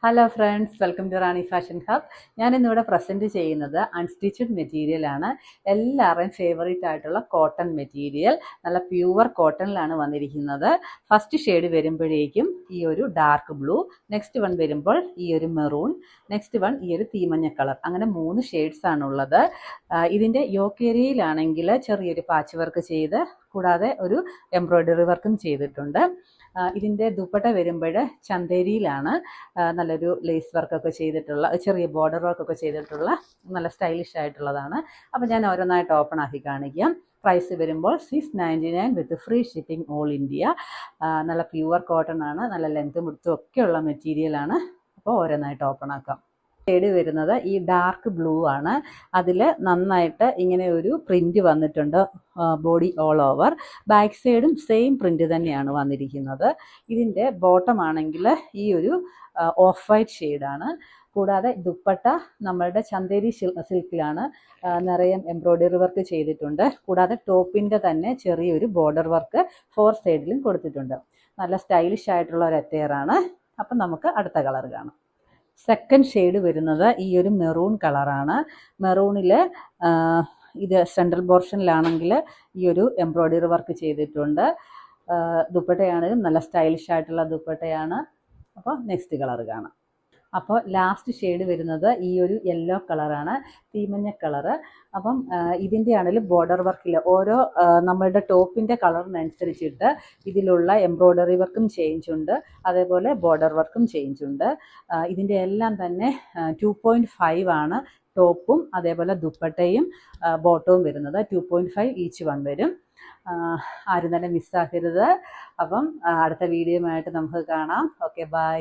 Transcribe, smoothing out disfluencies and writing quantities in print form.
Hello friends, welcome to Rani fashion hub. ഞാൻ ഇന്നിവിടെ present ചെയ്യുന്നത് അൺസ്റ്റിച്ചഡ് മെറ്റീരിയലാണ്. എല്ലാവരുടെയും ഫേവറേറ്റ് ആയിട്ടുള്ള കോട്ടൺ മെറ്റീരിയൽ, നല്ല പ്യുവർ കോട്ടണിലാണ് വന്നിരിക്കുന്നത്. ഫസ്റ്റ് ഷെയ്ഡ് വരുമ്പോഴേക്കും ഈ ഒരു ഡാർക്ക് ബ്ലൂ, നെക്സ്റ്റ് വൺ വരുമ്പോൾ ഈ ഒരു മെറൂൺ, നെക്സ്റ്റ് വൺ ഈ ഒരു തീമഞ്ഞ കളർ, അങ്ങനെ 3 ഷെയ്ഡ്സ് ആണുള്ളത്. ഇതിൻ്റെ യോക്ക് ഏരിയയിലാണെങ്കിൽ ചെറിയൊരു പാച്ച് വർക്ക് ചെയ്ത്, കൂടാതെ ഒരു എംബ്രോയ്ഡറി വർക്കും ചെയ്തിട്ടുണ്ട്. ഇതിൻ്റെ ദുപ്പട്ട വരുമ്പോൾ ചന്തേരിയിലാണ് നല്ലൊരു ലേസ് വർക്കൊക്കെ ചെയ്തിട്ടുള്ള, ചെറിയ ബോർഡർ വർക്കൊക്കെ ചെയ്തിട്ടുള്ള നല്ല സ്റ്റൈലിഷ് ആയിട്ടുള്ളതാണ്. അപ്പോൾ ഞാൻ ഓരോന്നായിട്ട് ഓപ്പൺ ആക്കി കാണിക്കാം. പ്രൈസ് വരുമ്പോൾ 699 വിത്ത് ഫ്രീ ഷിപ്പിംഗ് ഓൾ ഇന്ത്യ. നല്ല പ്യുവർ കോട്ടൺ ആണ്, നല്ല ലെങ്ത്തും വിഡ്ത്തും ഒക്കെയുള്ള മെറ്റീരിയലാണ്. അപ്പോൾ ഓരോന്നായിട്ട് ഓപ്പൺ ആക്കാം. ഷെയ്ഡ് വരുന്നത് ഈ ഡാർക്ക് ബ്ലൂ ആണ്. അതിൽ നന്നായിട്ട് ഇങ്ങനെ ഒരു പ്രിന്റ് വന്നിട്ടുണ്ട്, ബോഡി ഓൾ ഓവർ. ബാക്ക് സൈഡും സെയിം പ്രിന്റ് തന്നെയാണ് വന്നിരിക്കുന്നത്. ഇതിൻ്റെ ബോട്ടം ആണെങ്കിൽ ഈ ഒരു ഓഫ് വൈറ്റ് ഷെയ്ഡാണ്. കൂടാതെ ദുപ്പട്ട നമ്മളുടെ ചന്തേരി സിൽക്കിലാണ്, നിറയെ എംബ്രോയ്ഡറി വർക്ക് ചെയ്തിട്ടുണ്ട്. കൂടാതെ ടോപ്പിൻ്റെ തന്നെ ചെറിയൊരു ബോർഡർ വർക്ക് 4 സൈഡിലും കൊടുത്തിട്ടുണ്ട്. നല്ല സ്റ്റൈലിഷ് ആയിട്ടുള്ള ഒരു അറ്റയറാണ്. അപ്പം നമുക്ക് അടുത്ത കളർ കാണാം. സെക്കൻഡ് ഷെയ്ഡ് വരുന്നത് ഈ ഒരു മെറൂൺ കളറാണ്. മെറൂണിൽ ഇത് സെൻട്രൽ പോർഷനിലാണെങ്കിൽ ഈ ഒരു എംബ്രോയ്ഡറി വർക്ക് ചെയ്തിട്ടുണ്ട്. ദുപ്പട്ടയാണെങ്കിലും നല്ല സ്റ്റൈലിഷ് ആയിട്ടുള്ള ദുപ്പട്ടയാണ്. അപ്പോൾ നെക്സ്റ്റ് കളർ കാണാം. അപ്പോൾ ലാസ്റ്റ് ഷെയ്ഡ് വരുന്നത് ഈ ഒരു യെല്ലോ കളറാണ്, തീമഞ്ഞ കളറ്. അപ്പം ഇതിൻ്റെ ആണെങ്കിലും ബോർഡർ വർക്കിൽ ഓരോ നമ്മളുടെ ടോപ്പിൻ്റെ കളറിനനുസരിച്ചിട്ട് ഇതിലുള്ള എംബ്രോയ്ഡറി വർക്കും ചേഞ്ച് ഉണ്ട്, അതേപോലെ ബോർഡർ വർക്കും ചേഞ്ച് ഉണ്ട്. ഇതിൻ്റെ എല്ലാം തന്നെ 2.5 ആണ് ടോപ്പും അതേപോലെ ദുപ്പട്ടയും ബോട്ടവും വരുന്നത്. 2.5 ഈച്ച് വൺ വരും. ആരും തന്നെ മിസ്സാക്കരുത്. അപ്പം അടുത്ത വീഡിയോയുമായിട്ട് നമുക്ക് കാണാം. Okay, by.